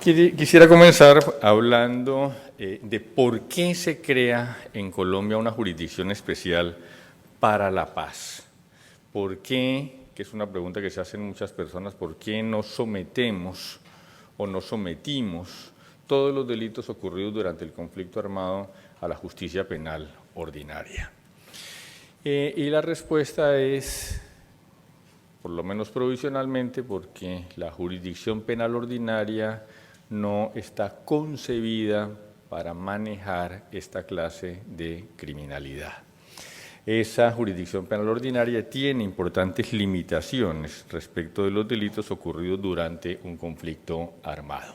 Quisiera comenzar hablando de por qué se crea en Colombia una jurisdicción especial para la paz. ¿Por qué? Que es una pregunta que se hacen muchas personas, ¿por qué no sometemos o no sometimos todos los delitos ocurridos durante el conflicto armado a la justicia penal ordinaria? Y la respuesta es, por lo menos provisionalmente, porque la jurisdicción penal ordinaria no está concebida para manejar esta clase de criminalidad. Esa jurisdicción penal ordinaria tiene importantes limitaciones respecto de los delitos ocurridos durante un conflicto armado.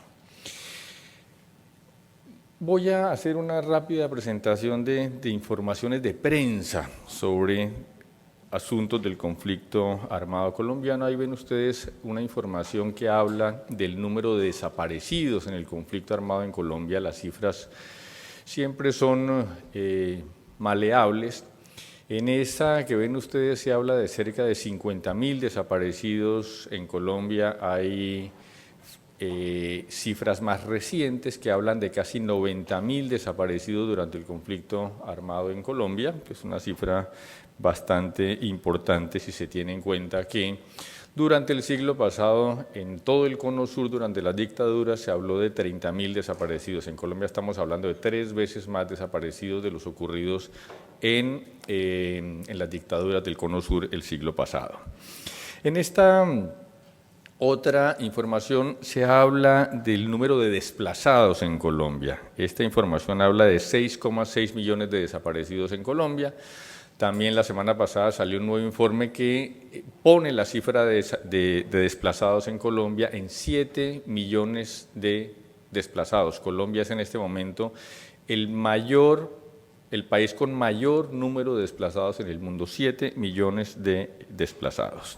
Voy a hacer una rápida presentación de informaciones de prensa sobre asuntos del conflicto armado colombiano. Ahí ven ustedes una información que habla del número de desaparecidos en el conflicto armado en Colombia. Las cifras siempre son maleables. En esa que ven ustedes se habla de cerca de 50.000 desaparecidos en Colombia. Hay cifras más recientes que hablan de casi 90.000 desaparecidos durante el conflicto armado en Colombia, que es una cifra bastante importante si se tiene en cuenta que durante el siglo pasado en todo el cono sur, durante las dictaduras, se habló de 30.000 desaparecidos. En Colombia estamos hablando de 3 veces más desaparecidos de los ocurridos en las dictaduras del cono sur el siglo pasado. En esta otra información se habla del número de desplazados en Colombia. Esta información habla de 6,6 millones de desaparecidos en Colombia. También la semana pasada salió un nuevo informe que pone la cifra de desplazados en Colombia en 7 millones de desplazados. Colombia es en este momento el país con mayor número de desplazados en el mundo, 7 millones de desplazados.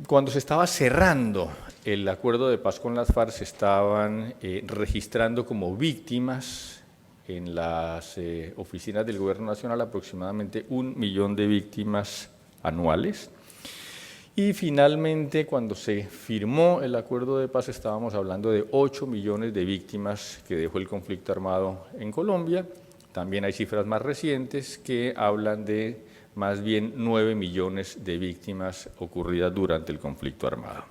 Cuando se estaba cerrando el acuerdo de paz con las FARC, se estaban registrando como víctimas en las oficinas del Gobierno Nacional aproximadamente 1 millón de víctimas anuales. Y finalmente, cuando se firmó el acuerdo de paz, estábamos hablando de 8 millones de víctimas que dejó el conflicto armado en Colombia. También hay cifras más recientes que hablan de más bien 9 millones de víctimas ocurridas durante el conflicto armado.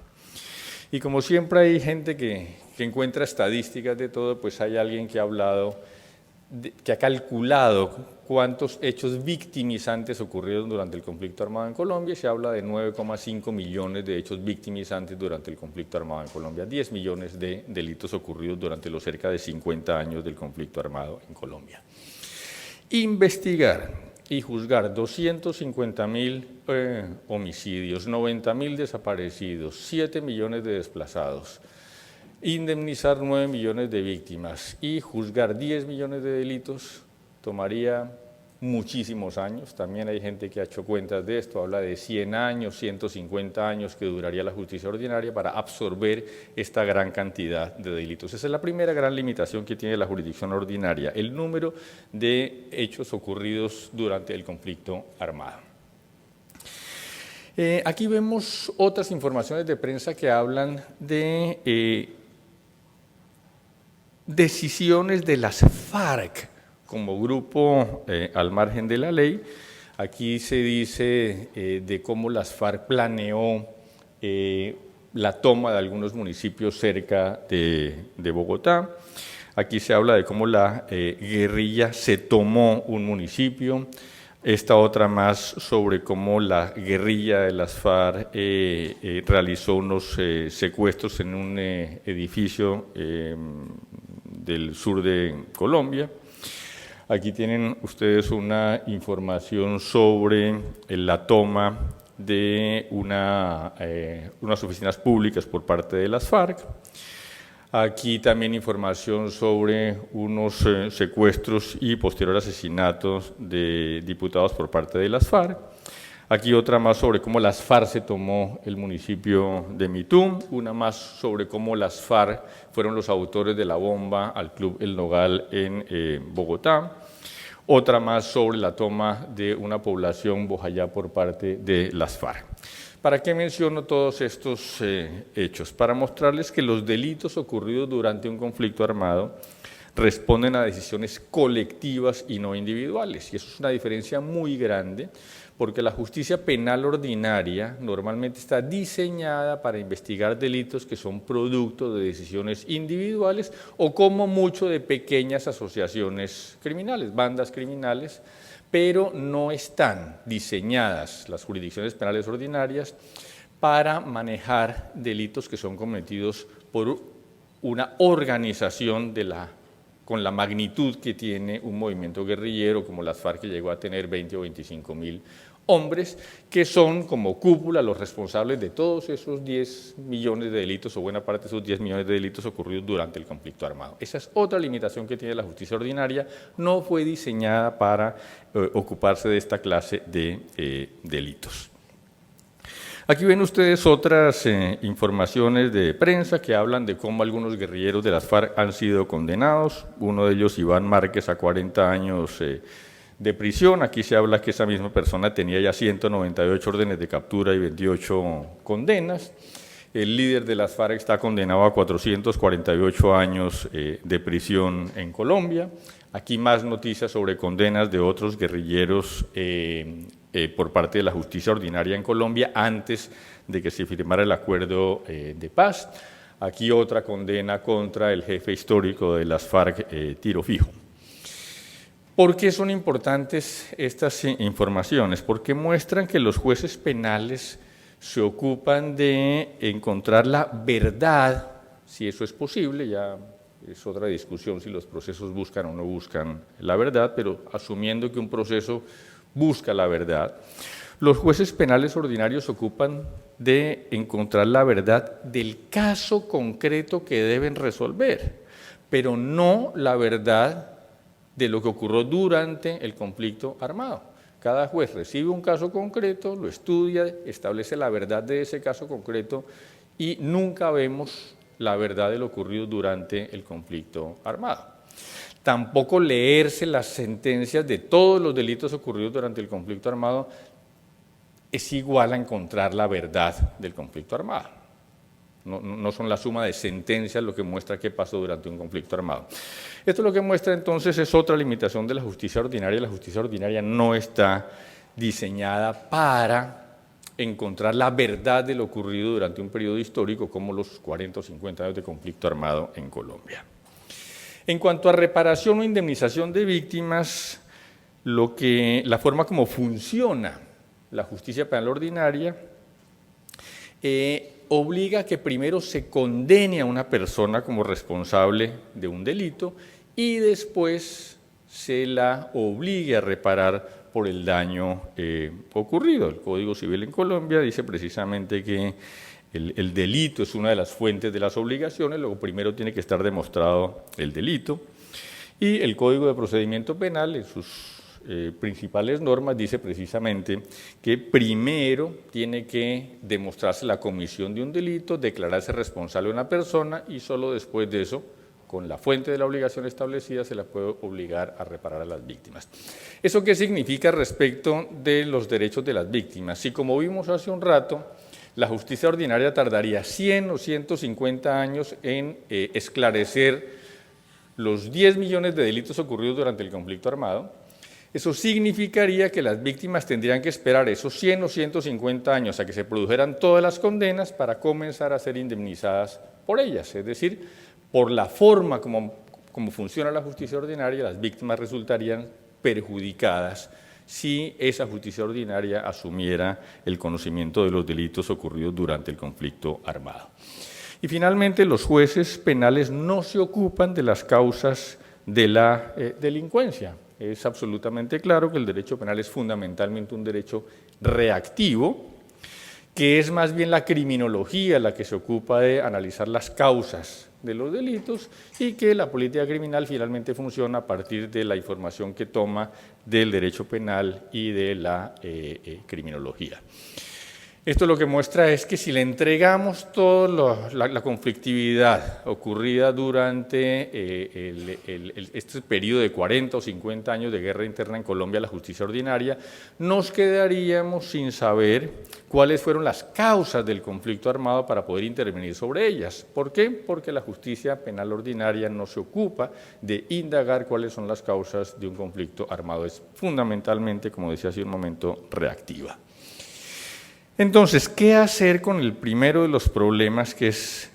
Y como siempre hay gente que encuentra estadísticas de todo, pues hay alguien que ha hablado, que ha calculado cuántos hechos victimizantes ocurrieron durante el conflicto armado en Colombia, y se habla de 9,5 millones de hechos victimizantes durante el conflicto armado en Colombia, 10 millones de delitos ocurridos durante los cerca de 50 años del conflicto armado en Colombia. Investigar y juzgar 250.000 homicidios, 90.000 desaparecidos, 7 millones de desplazados, indemnizar 9 millones de víctimas y juzgar 10 millones de delitos tomaría muchísimos años. También hay gente que ha hecho cuentas de esto, habla de 100 años, 150 años que duraría la justicia ordinaria para absorber esta gran cantidad de delitos. Esa es la primera gran limitación que tiene la jurisdicción ordinaria, el número de hechos ocurridos durante el conflicto armado. Aquí vemos otras informaciones de prensa que hablan de decisiones de las FARC como grupo al margen de la ley. Aquí se dice de cómo las FARC planeó la toma de algunos municipios cerca de Bogotá. Aquí se habla de cómo la guerrilla se tomó un municipio. Esta otra más sobre cómo la guerrilla de las FARC realizó unos secuestros en un edificio del sur de Colombia. Aquí tienen ustedes una información sobre la toma de unas oficinas públicas por parte de las FARC. Aquí también información sobre unos secuestros y posterior asesinatos de diputados por parte de las FARC. Aquí otra más sobre cómo las FARC se tomó el municipio de Mitú, una más sobre cómo las FARC fueron los autores de la bomba al Club El Nogal en Bogotá, otra más sobre la toma de una población bojayá por parte de las FARC. ¿Para qué menciono todos estos hechos? Para mostrarles que los delitos ocurridos durante un conflicto armado responden a decisiones colectivas y no individuales, y eso es una diferencia muy grande, porque la justicia penal ordinaria normalmente está diseñada para investigar delitos que son producto de decisiones individuales o como mucho de pequeñas asociaciones criminales, bandas criminales, pero no están diseñadas las jurisdicciones penales ordinarias para manejar delitos que son cometidos por una organización con la magnitud que tiene un movimiento guerrillero como las FARC, que llegó a tener 20 o 25.000 hombres, que son como cúpula los responsables de todos esos 10 millones de delitos, o buena parte de esos 10 millones de delitos ocurridos durante el conflicto armado. Esa es otra limitación que tiene la justicia ordinaria, no fue diseñada para ocuparse de esta clase de delitos. Aquí ven ustedes otras informaciones de prensa que hablan de cómo algunos guerrilleros de las FARC han sido condenados, uno de ellos, Iván Márquez, a 40 años de prisión. Aquí se habla que esa misma persona tenía ya 198 órdenes de captura y 28 condenas. El líder de las FARC está condenado a 448 años de prisión en Colombia. Aquí más noticias sobre condenas de otros guerrilleros por parte de la justicia ordinaria en Colombia antes de que se firmara el acuerdo de paz. Aquí otra condena contra el jefe histórico de las FARC, Tiro Fijo. ¿Por qué son importantes estas informaciones? Porque muestran que los jueces penales se ocupan de encontrar la verdad, si eso es posible, ya es otra discusión si los procesos buscan o no buscan la verdad, pero asumiendo que un proceso busca la verdad, los jueces penales ordinarios se ocupan de encontrar la verdad del caso concreto que deben resolver, pero no la verdad de lo que ocurrió durante el conflicto armado. Cada juez recibe un caso concreto, lo estudia, establece la verdad de ese caso concreto y nunca vemos la verdad de lo ocurrido durante el conflicto armado. Tampoco leerse las sentencias de todos los delitos ocurridos durante el conflicto armado es igual a encontrar la verdad del conflicto armado. No son la suma de sentencias lo que muestra qué pasó durante un conflicto armado. Esto lo que muestra entonces es otra limitación de la justicia ordinaria. La justicia ordinaria no está diseñada para encontrar la verdad de lo ocurrido durante un periodo histórico como los 40 o 50 años de conflicto armado en Colombia. En cuanto a reparación o indemnización de víctimas, la forma como funciona la justicia penal ordinaria obliga a que primero se condene a una persona como responsable de un delito y después se la obligue a reparar por el daño ocurrido. El Código Civil en Colombia dice precisamente que el delito es una de las fuentes de las obligaciones, luego primero tiene que estar demostrado el delito, y el Código de Procedimiento Penal, en sus principales normas, dice precisamente que primero tiene que demostrarse la comisión de un delito, declararse responsable una persona y solo después de eso, con la fuente de la obligación establecida, se la puede obligar a reparar a las víctimas. ¿Eso qué significa respecto de los derechos de las víctimas? Si, como vimos hace un rato, la justicia ordinaria tardaría 100 o 150 años en esclarecer los 10 millones de delitos ocurridos durante el conflicto armado, eso significaría que las víctimas tendrían que esperar esos 100 o 150 años a que se produjeran todas las condenas para comenzar a ser indemnizadas por ellas. Es decir, por la forma como funciona la justicia ordinaria, las víctimas resultarían perjudicadas si esa justicia ordinaria asumiera el conocimiento de los delitos ocurridos durante el conflicto armado. Y finalmente, los jueces penales no se ocupan de las causas de la delincuencia. Es absolutamente claro que el derecho penal es fundamentalmente un derecho reactivo, que es más bien la criminología la que se ocupa de analizar las causas de los delitos y que la política criminal finalmente funciona a partir de la información que toma del derecho penal y de la criminología. Esto lo que muestra es que si le entregamos toda la conflictividad ocurrida durante este periodo de 40 o 50 años de guerra interna en Colombia a la justicia ordinaria, nos quedaríamos sin saber cuáles fueron las causas del conflicto armado para poder intervenir sobre ellas. ¿Por qué? Porque la justicia penal ordinaria no se ocupa de indagar cuáles son las causas de un conflicto armado. Es fundamentalmente, como decía hace un momento, reactiva. Entonces, ¿qué hacer con el primero de los problemas, que es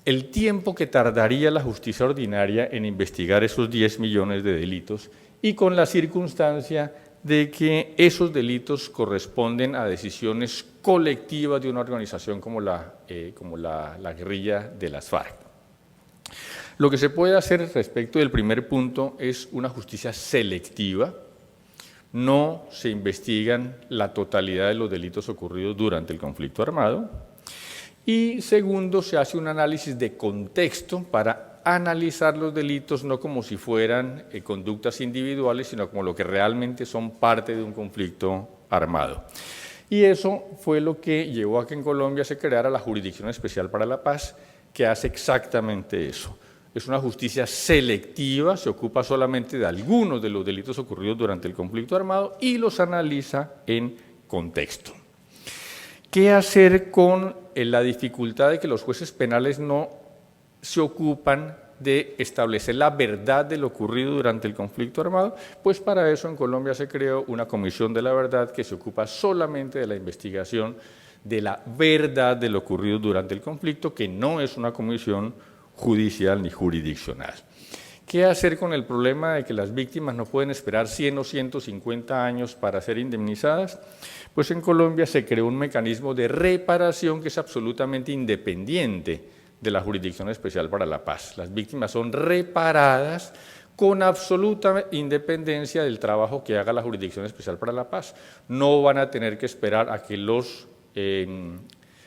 el tiempo que tardaría la justicia ordinaria en investigar esos 10 millones de delitos y con la circunstancia de que esos delitos corresponden a decisiones colectivas de una organización como la guerrilla de las FARC? Lo que se puede hacer respecto del primer punto es una justicia selectiva. No se investigan la totalidad de los delitos ocurridos durante el conflicto armado. Y segundo, se hace un análisis de contexto para analizar los delitos no como si fueran conductas individuales, sino como lo que realmente son parte de un conflicto armado. Y eso fue lo que llevó a que en Colombia se creara la Jurisdicción Especial para la Paz, que hace exactamente eso. Es una justicia selectiva, se ocupa solamente de algunos de los delitos ocurridos durante el conflicto armado y los analiza en contexto. ¿Qué hacer con la dificultad de que los jueces penales no se ocupan de establecer la verdad de lo ocurrido durante el conflicto armado? Pues para eso en Colombia se creó una comisión de la verdad que se ocupa solamente de la investigación de la verdad de lo ocurrido durante el conflicto, que no es una comisión judicial ni jurisdiccional. ¿Qué hacer con el problema de que las víctimas no pueden esperar 100 o 150 años para ser indemnizadas? Pues en Colombia se creó un mecanismo de reparación que es absolutamente independiente de la Jurisdicción Especial para la Paz. Las víctimas son reparadas con absoluta independencia del trabajo que haga la Jurisdicción Especial para la Paz. No van a tener que esperar a que los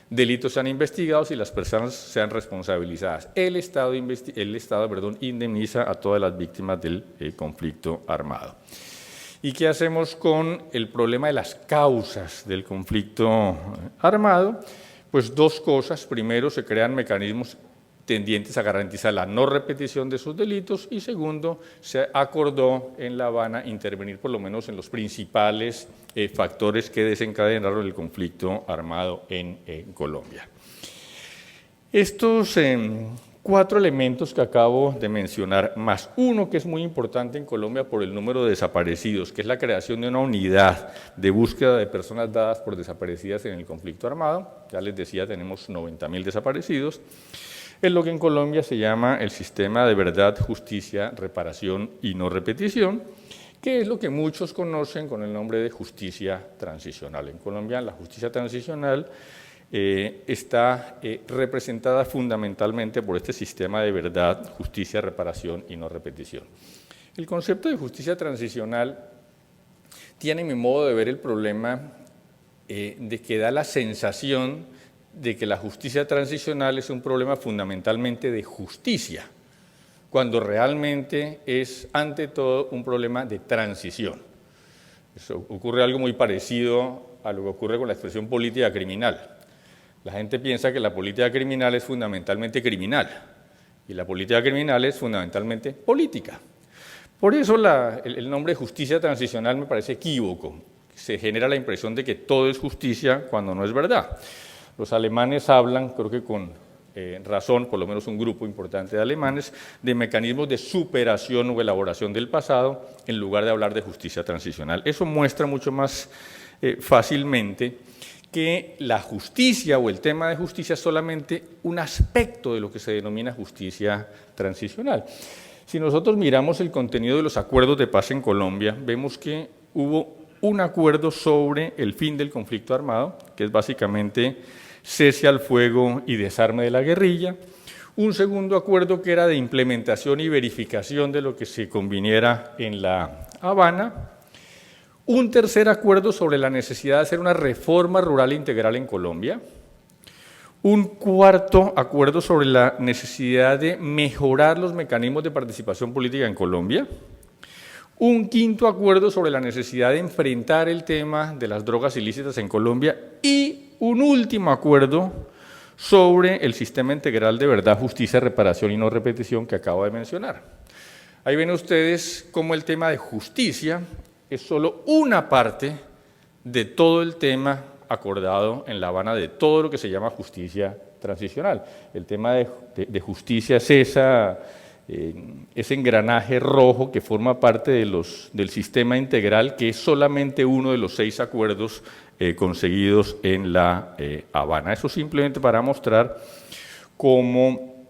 delitos sean investigados y las personas sean responsabilizadas. El Estado indemniza a todas las víctimas del conflicto armado. ¿Y qué hacemos con el problema de las causas del conflicto armado? Pues dos cosas. Primero, se crean mecanismos tendientes a garantizar la no repetición de esos delitos, y segundo, se acordó en La Habana intervenir por lo menos en los principales factores que desencadenaron el conflicto armado en Colombia. Estos 4 elementos que acabo de mencionar, más uno que es muy importante en Colombia por el número de desaparecidos, que es la creación de una unidad de búsqueda de personas dadas por desaparecidas en el conflicto armado. Ya les decía, tenemos 90.000 desaparecidos. Es lo que en Colombia se llama el sistema de verdad, justicia, reparación y no repetición, que es lo que muchos conocen con el nombre de justicia transicional. En Colombia la justicia transicional está representada fundamentalmente por este sistema de verdad, justicia, reparación y no repetición. El concepto de justicia transicional tiene, en mi modo de ver, el problema de que da la sensación de que la justicia transicional es un problema fundamentalmente de justicia, cuando realmente es, ante todo, un problema de transición. Eso ocurre algo muy parecido a lo que ocurre con la expresión política criminal. La gente piensa que la política criminal es fundamentalmente criminal, y la política criminal es fundamentalmente política. Por eso el nombre de justicia transicional me parece equívoco. Se genera la impresión de que todo es justicia cuando no es verdad. Los alemanes hablan, creo que con razón, por lo menos un grupo importante de alemanes, de mecanismos de superación o elaboración del pasado, en lugar de hablar de justicia transicional. Eso muestra mucho más fácilmente que la justicia o el tema de justicia es solamente un aspecto de lo que se denomina justicia transicional. Si nosotros miramos el contenido de los acuerdos de paz en Colombia, vemos que hubo un acuerdo sobre el fin del conflicto armado, que es básicamente cese al fuego y desarme de la guerrilla. Un segundo acuerdo que era de implementación y verificación de lo que se conviniera en La Habana. Un tercer acuerdo sobre la necesidad de hacer una reforma rural integral en Colombia. Un cuarto acuerdo sobre la necesidad de mejorar los mecanismos de participación política en Colombia. Un quinto acuerdo sobre la necesidad de enfrentar el tema de las drogas ilícitas en Colombia y un último acuerdo sobre el sistema integral de verdad, justicia, reparación y no repetición que acabo de mencionar. Ahí ven ustedes cómo el tema de justicia es solo una parte de todo el tema acordado en La Habana, de todo lo que se llama justicia transicional. El tema de justicia es ese engranaje rojo que forma parte del sistema integral, que es solamente uno de los 6 acuerdos conseguidos en La Habana. Eso simplemente para mostrar cómo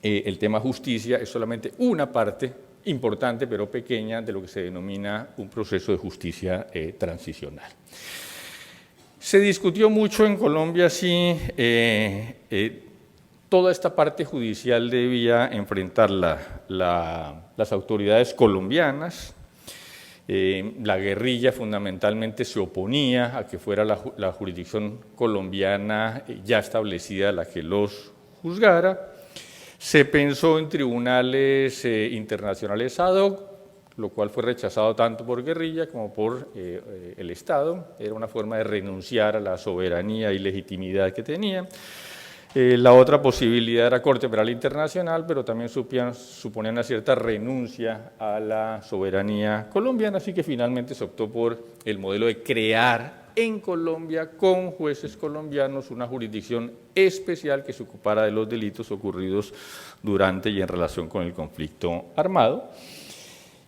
el tema justicia es solamente una parte importante pero pequeña de lo que se denomina un proceso de justicia transicional. Se discutió mucho en Colombia si toda esta parte judicial debía enfrentar las autoridades colombianas. La guerrilla fundamentalmente se oponía a que fuera la jurisdicción colombiana ya establecida la que los juzgara. Se pensó en tribunales internacionales ad hoc, lo cual fue rechazado tanto por guerrilla como por el Estado. Era una forma de renunciar a la soberanía y legitimidad que tenía. La otra posibilidad era Corte Penal Internacional, pero también suponía una cierta renuncia a la soberanía colombiana, así que finalmente se optó por el modelo de crear en Colombia, con jueces colombianos, una jurisdicción especial que se ocupara de los delitos ocurridos durante y en relación con el conflicto armado.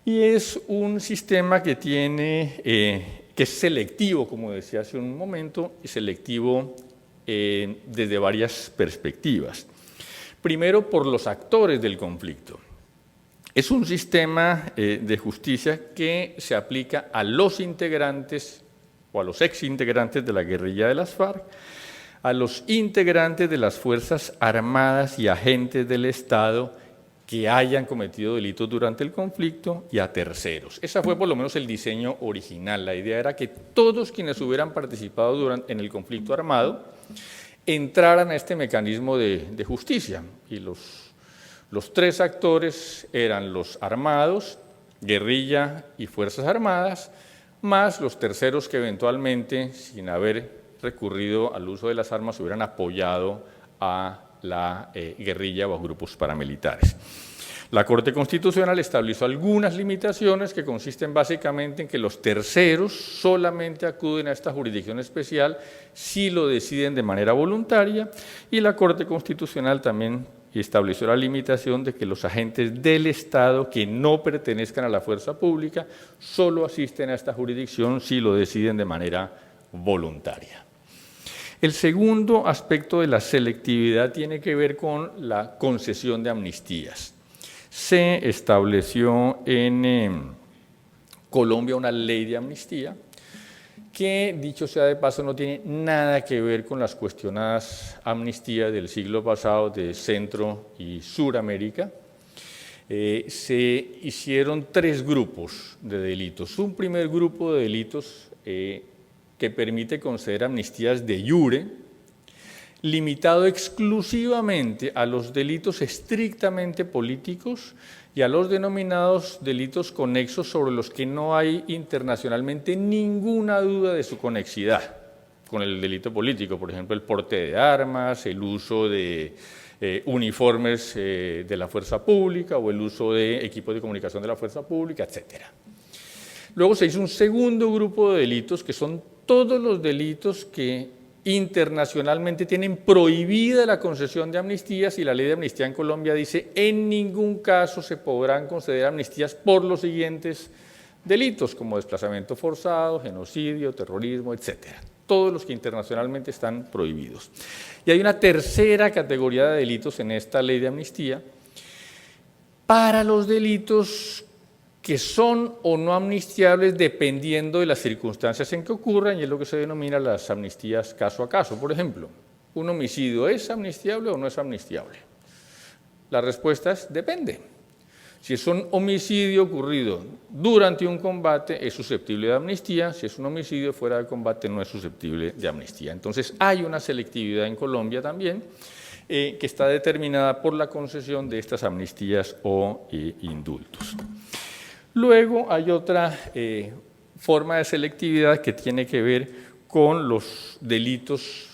Y es un sistema que que es selectivo, como decía hace un momento, y selectivo desde varias perspectivas. Primero, por los actores del conflicto. Es un sistema de justicia que se aplica a los integrantes o a los exintegrantes de la guerrilla de las FARC, a los integrantes de las Fuerzas Armadas y agentes del Estado que hayan cometido delitos durante el conflicto y a terceros. Ese fue por lo menos el diseño original. La idea era que todos quienes hubieran participado en el conflicto armado entraran a este mecanismo de justicia. Y los 3 actores eran los armados, guerrilla y Fuerzas Armadas, más los terceros que eventualmente, sin haber recurrido al uso de las armas, hubieran apoyado a la guerrilla o a grupos paramilitares. La Corte Constitucional estableció algunas limitaciones que consisten básicamente en que los terceros solamente acuden a esta jurisdicción especial si lo deciden de manera voluntaria, y la Corte Constitucional también estableció la limitación de que los agentes del Estado que no pertenezcan a la fuerza pública solo asisten a esta jurisdicción si lo deciden de manera voluntaria. El segundo aspecto de la selectividad tiene que ver con la concesión de amnistías. Se estableció en Colombia una ley de amnistía que, dicho sea de paso, no tiene nada que ver con las cuestionadas amnistías del siglo pasado de Centro y Suramérica. Se hicieron 3 grupos de delitos. Un primer grupo de delitos que permite conceder amnistías de iure, limitado exclusivamente a los delitos estrictamente políticos y a los denominados delitos conexos sobre los que no hay internacionalmente ninguna duda de su conexidad con el delito político, por ejemplo, el porte de armas, el uso de uniformes de la fuerza pública o el uso de equipos de comunicación de la fuerza pública, etc. Luego se hizo un segundo grupo de delitos que son todos los delitos que internacionalmente tienen prohibida la concesión de amnistías, y la ley de amnistía en Colombia dice en ningún caso se podrán conceder amnistías por los siguientes delitos, como desplazamiento forzado, genocidio, terrorismo, etc. Todos los que internacionalmente están prohibidos. Y hay una tercera categoría de delitos en esta ley de amnistía para los delitos que son o no amnistiables dependiendo de las circunstancias en que ocurran, y es lo que se denomina las amnistías caso a caso. Por ejemplo, ¿un homicidio es amnistiable o no es amnistiable? La respuesta es depende. Si es un homicidio ocurrido durante un combate, es susceptible de amnistía; si es un homicidio fuera de combate, no es susceptible de amnistía. Entonces, hay una selectividad en Colombia también, que está determinada por la concesión de estas amnistías o indultos. Luego hay otra forma de selectividad que tiene que ver con los delitos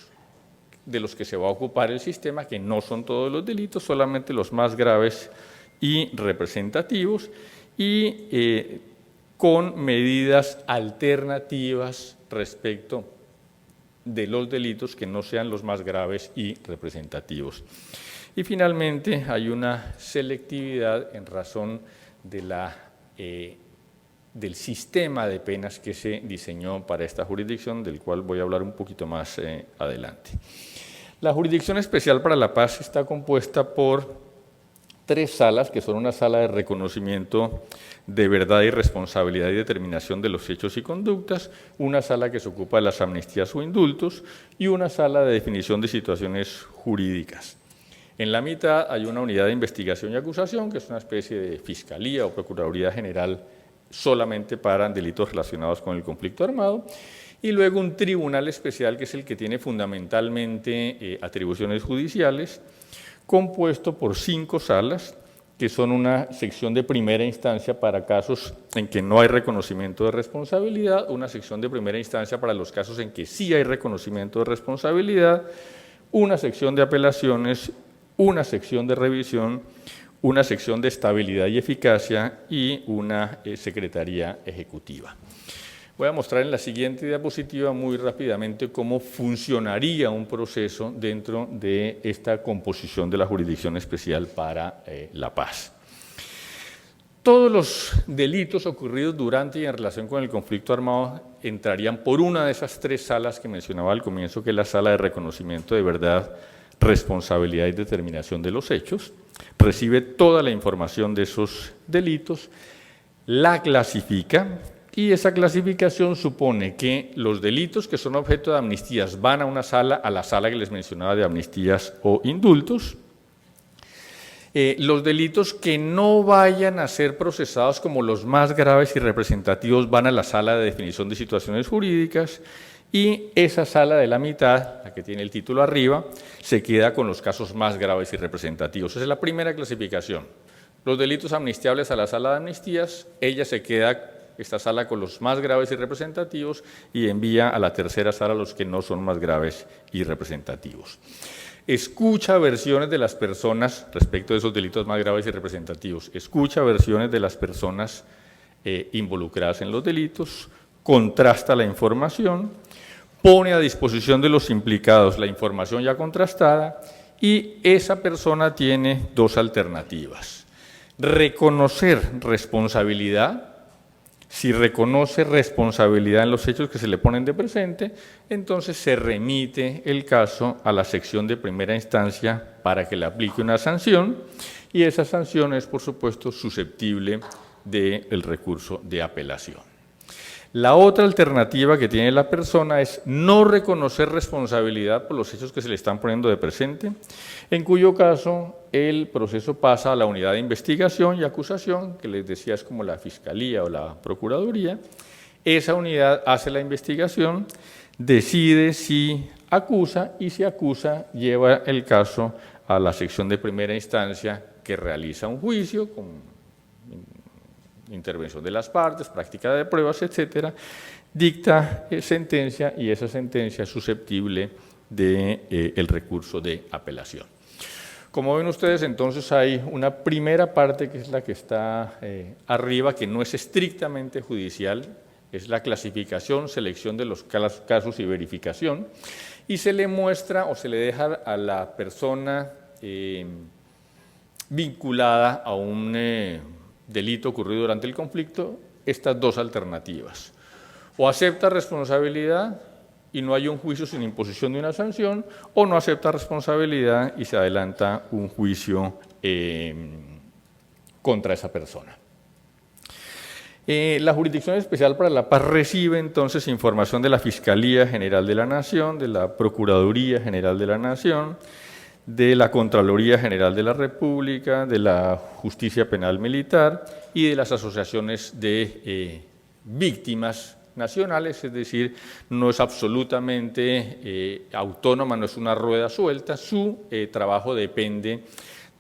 de los que se va a ocupar el sistema, que no son todos los delitos, solamente los más graves y representativos, y con medidas alternativas respecto de los delitos que no sean los más graves y representativos. Y finalmente hay una selectividad en razón de del sistema de penas que se diseñó para esta jurisdicción, del cual voy a hablar un poquito más adelante. La Jurisdicción Especial para la Paz está compuesta por 3 salas, que son una sala de reconocimiento de verdad y responsabilidad y determinación de los hechos y conductas, una sala que se ocupa de las amnistías o indultos y una sala de definición de situaciones jurídicas. En la mitad hay una unidad de investigación y acusación, que es una especie de Fiscalía o Procuraduría General solamente para delitos relacionados con el conflicto armado, y luego un tribunal especial, que es el que tiene fundamentalmente atribuciones judiciales, compuesto por 5 salas, que son una sección de primera instancia para casos en que no hay reconocimiento de responsabilidad, una sección de primera instancia para los casos en que sí hay reconocimiento de responsabilidad, una sección de apelaciones, una sección de revisión, una sección de estabilidad y eficacia y una secretaría ejecutiva. Voy a mostrar en la siguiente diapositiva muy rápidamente cómo funcionaría un proceso dentro de esta composición de la Jurisdicción Especial para la Paz. Todos los delitos ocurridos durante y en relación con el conflicto armado entrarían por una de esas 3 salas que mencionaba al comienzo, que es la sala de reconocimiento de verdad, responsabilidad y determinación de los hechos, recibe toda la información de esos delitos, la clasifica, y esa clasificación supone que los delitos que son objeto de amnistías van a la sala que les mencionaba de amnistías o indultos. Los delitos que no vayan a ser procesados como los más graves y representativos van a la sala de definición de situaciones jurídicas, y esa sala de la mitad, la que tiene el título arriba, se queda con los casos más graves y representativos. Esa es la primera clasificación. Los delitos amnistiables a la sala de amnistías, ella se queda, esta sala, con los más graves y representativos, y envía a la tercera sala los que no son más graves y representativos. Escucha versiones de las personas respecto de esos delitos más graves y representativos, escucha versiones de las personas involucradas en los delitos, contrasta la información, pone a disposición de los implicados la información ya contrastada, y esa persona tiene 2 alternativas. Reconocer responsabilidad. Si reconoce responsabilidad en los hechos que se le ponen de presente, entonces se remite el caso a la sección de primera instancia para que le aplique una sanción, y esa sanción es, por supuesto, susceptible del recurso de apelación. La otra alternativa que tiene la persona es no reconocer responsabilidad por los hechos que se le están poniendo de presente, en cuyo caso el proceso pasa a la unidad de investigación y acusación, que les decía es como la Fiscalía o la Procuraduría. Esa unidad hace la investigación, decide si acusa, y si acusa lleva el caso a la sección de primera instancia, que realiza un juicio con intervención de las partes, práctica de pruebas, etcétera, dicta sentencia, y esa sentencia es susceptible del recurso de apelación. Como ven ustedes, entonces hay una primera parte, que es la que está arriba, que no es estrictamente judicial, es la clasificación, selección de los casos y verificación, y se le muestra o se le deja a la persona vinculada a un delito ocurrido durante el conflicto estas 2 alternativas: o acepta responsabilidad y no hay un juicio sin imposición de una sanción, o no acepta responsabilidad y se adelanta un juicio contra esa persona. La Jurisdicción Especial para la Paz recibe entonces información de la Fiscalía General de la Nación, de la Procuraduría General de la Nación, de la Contraloría General de la República, de la Justicia Penal Militar y de las asociaciones de víctimas nacionales, es decir, no es absolutamente autónoma, no es una rueda suelta, su trabajo depende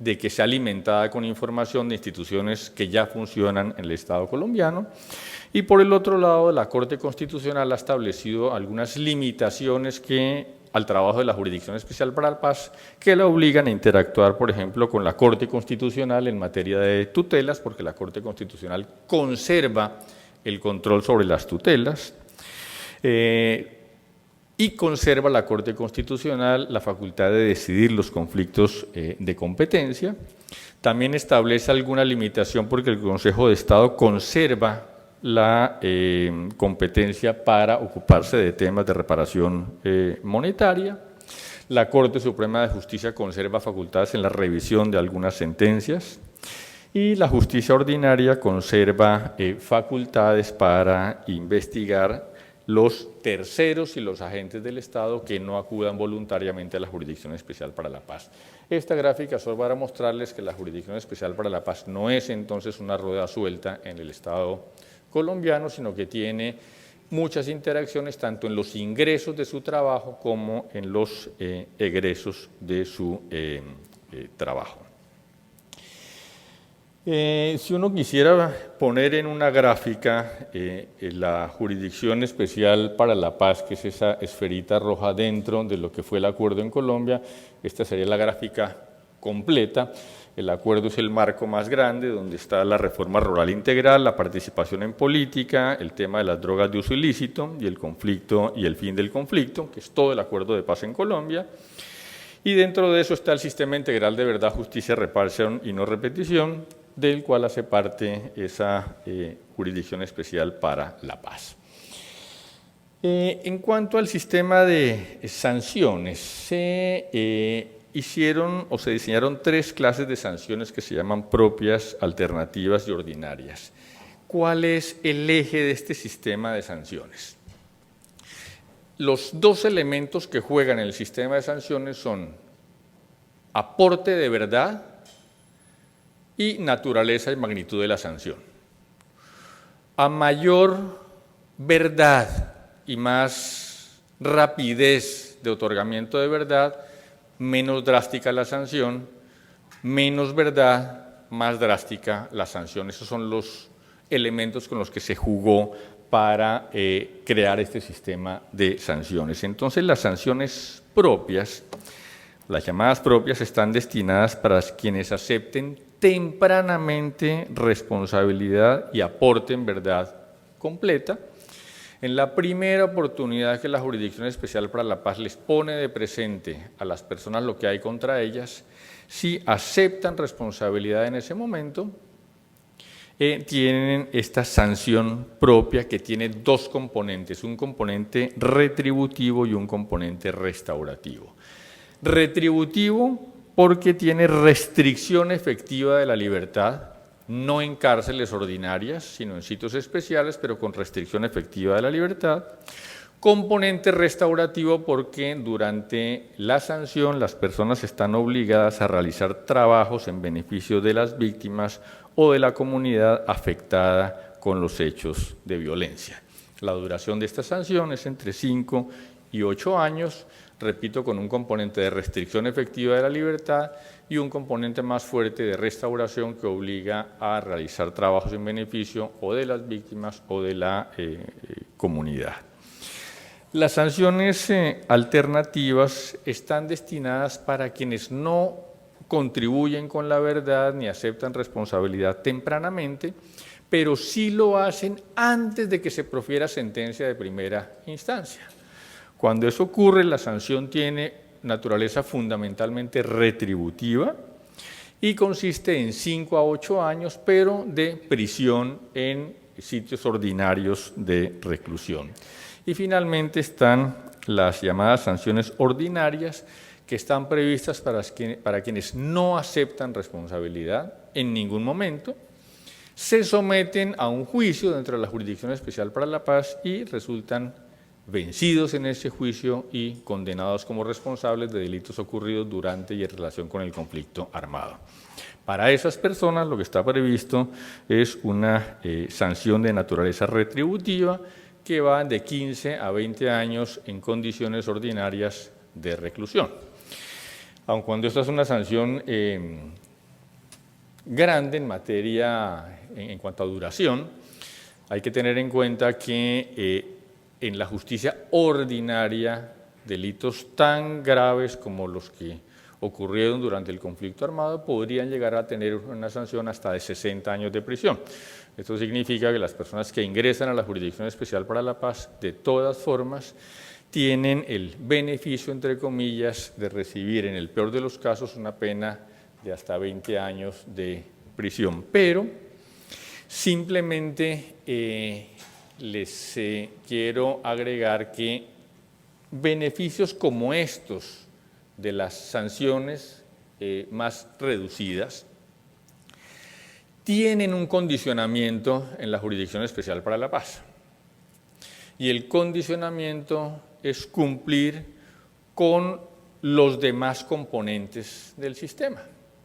de que sea alimentada con información de instituciones que ya funcionan en el Estado colombiano. Y por el otro lado, la Corte Constitucional ha establecido algunas limitaciones al trabajo de la Jurisdicción Especial para la Paz, que la obligan a interactuar, por ejemplo, con la Corte Constitucional en materia de tutelas, porque la Corte Constitucional conserva el control sobre las tutelas, y conserva la Corte Constitucional la facultad de decidir los conflictos de competencia. También establece alguna limitación porque el Consejo de Estado conserva la competencia para ocuparse de temas de reparación monetaria. La Corte Suprema de Justicia conserva facultades en la revisión de algunas sentencias y la justicia ordinaria conserva facultades para investigar los terceros y los agentes del Estado que no acudan voluntariamente a la Jurisdicción Especial para la Paz. Esta gráfica solo para mostrarles que la Jurisdicción Especial para la Paz no es entonces una rueda suelta en el Estado colombiano, sino que tiene muchas interacciones tanto en los ingresos de su trabajo como en los egresos de su trabajo. Si uno quisiera poner en una gráfica la Jurisdicción Especial para la Paz, que es esa esferita roja dentro de lo que fue el acuerdo en Colombia, esta sería la gráfica completa. El acuerdo es el marco más grande, donde está la reforma rural integral, la participación en política, el tema de las drogas de uso ilícito y el conflicto y el fin del conflicto, que es todo el acuerdo de paz en Colombia. Y dentro de eso está el sistema integral de verdad, justicia, reparación y no repetición, del cual hace parte esa Jurisdicción Especial para la Paz. En cuanto al sistema de sanciones, se hicieron o se diseñaron 3 clases de sanciones que se llaman propias, alternativas y ordinarias. ¿Cuál es el eje de este sistema de sanciones? Los 2 elementos que juegan en el sistema de sanciones son aporte de verdad y naturaleza y magnitud de la sanción. A mayor verdad y más rapidez de otorgamiento de verdad, menos drástica la sanción, menos verdad, más drástica la sanción. Esos son los elementos con los que se jugó para crear este sistema de sanciones. Entonces, las sanciones propias, las llamadas propias, están destinadas para quienes acepten tempranamente responsabilidad y aporten verdad completa. En la primera oportunidad que la Jurisdicción Especial para la Paz les pone de presente a las personas lo que hay contra ellas, si aceptan responsabilidad en ese momento, tienen esta sanción propia que tiene 2 componentes, un componente retributivo y un componente restaurativo. Retributivo porque tiene restricción efectiva de la libertad, no en cárceles ordinarias, sino en sitios especiales, pero con restricción efectiva de la libertad. Componente restaurativo porque durante la sanción las personas están obligadas a realizar trabajos en beneficio de las víctimas o de la comunidad afectada con los hechos de violencia. La duración de esta sanción es entre 5 y 8 años, repito, con un componente de restricción efectiva de la libertad y un componente más fuerte de restauración que obliga a realizar trabajos en beneficio o de las víctimas o de la comunidad. Las sanciones alternativas están destinadas para quienes no contribuyen con la verdad ni aceptan responsabilidad tempranamente, pero sí lo hacen antes de que se profiera sentencia de primera instancia. Cuando eso ocurre, la sanción tiene naturaleza fundamentalmente retributiva y consiste en 5 a 8 años, pero de prisión en sitios ordinarios de reclusión. Y finalmente están las llamadas sanciones ordinarias, que están previstas para quienes no aceptan responsabilidad en ningún momento, se someten a un juicio dentro de la Jurisdicción Especial para la Paz y resultan vencidos en ese juicio y condenados como responsables de delitos ocurridos durante y en relación con el conflicto armado. Para esas personas lo que está previsto es una sanción de naturaleza retributiva que va de 15 a 20 años en condiciones ordinarias de reclusión. Aun cuando esta es una sanción grande en materia, en cuanto a duración. Hay que tener en cuenta que en la justicia ordinaria, delitos tan graves como los que ocurrieron durante el conflicto armado podrían llegar a tener una sanción hasta de 60 años de prisión. Esto significa que las personas que ingresan a la Jurisdicción Especial para la Paz, de todas formas, tienen el beneficio, entre comillas, de recibir, en el peor de los casos, una pena de hasta 20 años de prisión. Pero simplemente les quiero agregar que beneficios como estos de las sanciones más reducidas tienen un condicionamiento en la Jurisdicción Especial para la Paz. Y el condicionamiento es cumplir con los demás componentes del sistema.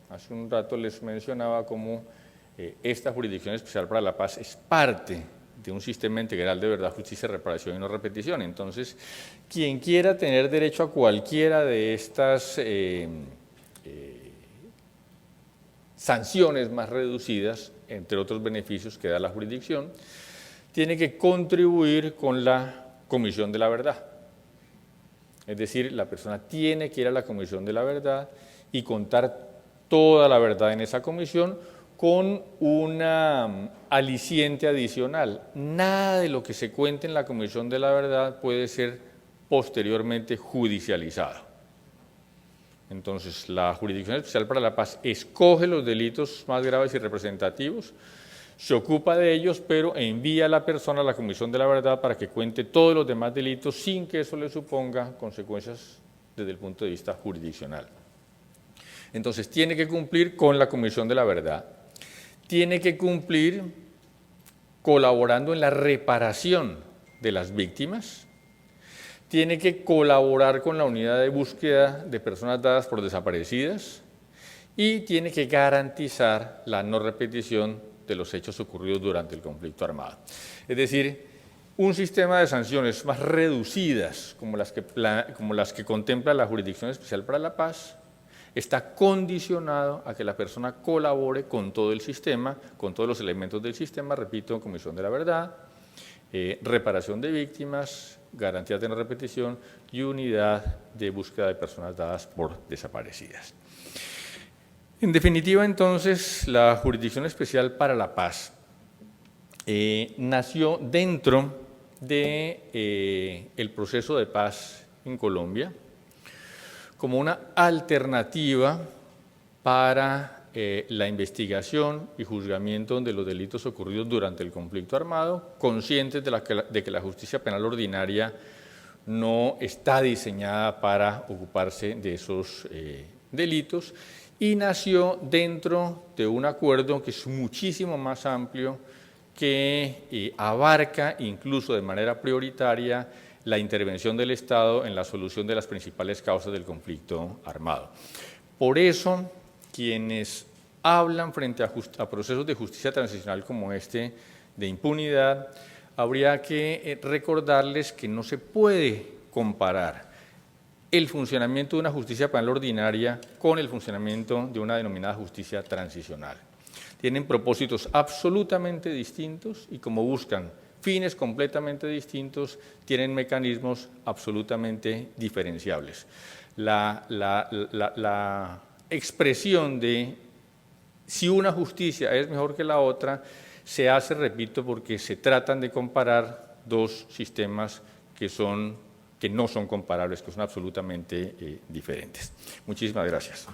Hace un rato les mencionaba cómo esta Jurisdicción Especial para la Paz es parte de un sistema integral de verdad, justicia, reparación y no repetición. Entonces, quien quiera tener derecho a cualquiera de estas sanciones más reducidas, entre otros beneficios que da la jurisdicción, tiene que contribuir con la Comisión de la Verdad. Es decir, la persona tiene que ir a la Comisión de la Verdad y contar toda la verdad en esa comisión con una aliciente adicional. Nada de lo que se cuente en la Comisión de la Verdad puede ser posteriormente judicializado. Entonces, la Jurisdicción Especial para la Paz escoge los delitos más graves y representativos, se ocupa de ellos, pero envía a la persona a la Comisión de la Verdad para que cuente todos los demás delitos sin que eso le suponga consecuencias desde el punto de vista jurisdiccional. Entonces, tiene que cumplir con la Comisión de la Verdad, tiene que cumplir colaborando en la reparación de las víctimas, tiene que colaborar con la unidad de búsqueda de personas dadas por desaparecidas y tiene que garantizar la no repetición de los hechos ocurridos durante el conflicto armado. Es decir, un sistema de sanciones más reducidas, como las que contempla la Jurisdicción Especial para la Paz, está condicionado a que la persona colabore con todo el sistema, con todos los elementos del sistema, repito, Comisión de la Verdad, reparación de víctimas, garantías de no repetición y unidad de búsqueda de personas dadas por desaparecidas. En definitiva, entonces, la Jurisdicción Especial para la Paz nació dentro del proceso de paz en Colombia como una alternativa para la investigación y juzgamiento de los delitos ocurridos durante el conflicto armado, conscientes de que la justicia penal ordinaria no está diseñada para ocuparse de esos delitos, y nació dentro de un acuerdo que es muchísimo más amplio, que abarca incluso de manera prioritaria la intervención del Estado en la solución de las principales causas del conflicto armado. Por eso, quienes hablan frente a procesos de justicia transicional como este, de impunidad, habría que recordarles que no se puede comparar el funcionamiento de una justicia penal ordinaria con el funcionamiento de una denominada justicia transicional. Tienen propósitos absolutamente distintos y como buscan fines completamente distintos, tienen mecanismos absolutamente diferenciables. La expresión de si una justicia es mejor que la otra se hace, repito, porque se tratan de comparar dos sistemas que no son comparables, que son absolutamente diferentes. Muchísimas gracias.